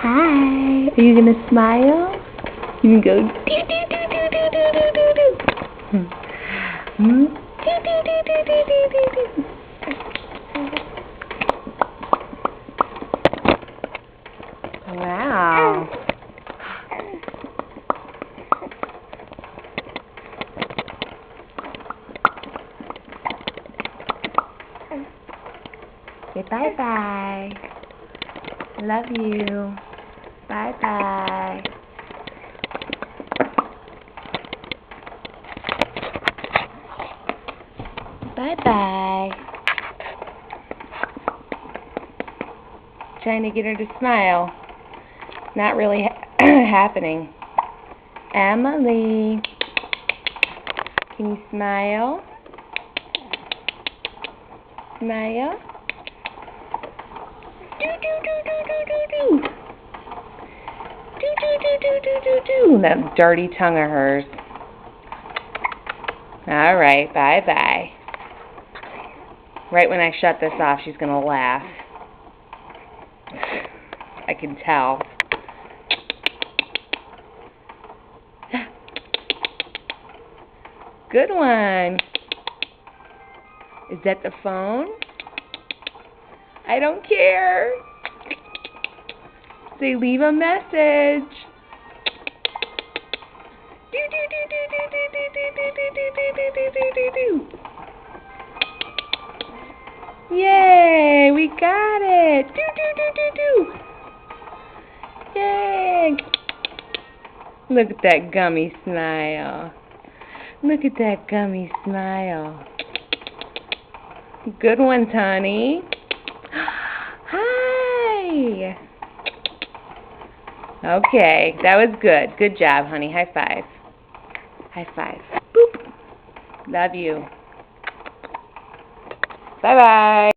Hi. Are you gonna smile? You can go do do do do do do do do. Do do do do do do do. Wow. Say bye-bye. Love you. Bye-bye. Bye-bye. Trying to get her to smile. Not really happening. Emily, can you smile? Smile. Do do do do do do do. Do do do do do do do. That dirty tongue of hers. All right, bye-bye. Right when I shut this off, she's gonna laugh. I can tell. Good one. Is that the phone? I don't care. Say leave a message. Do do do do do do do do do do do do do do. Yay, we got it. Do do do do do. Yay. Look at that gummy smile. Look at that gummy smile. Good one, honey. Hi. Okay, that was good. Good job, honey. High five. High five. Boop. Love you. Bye-bye.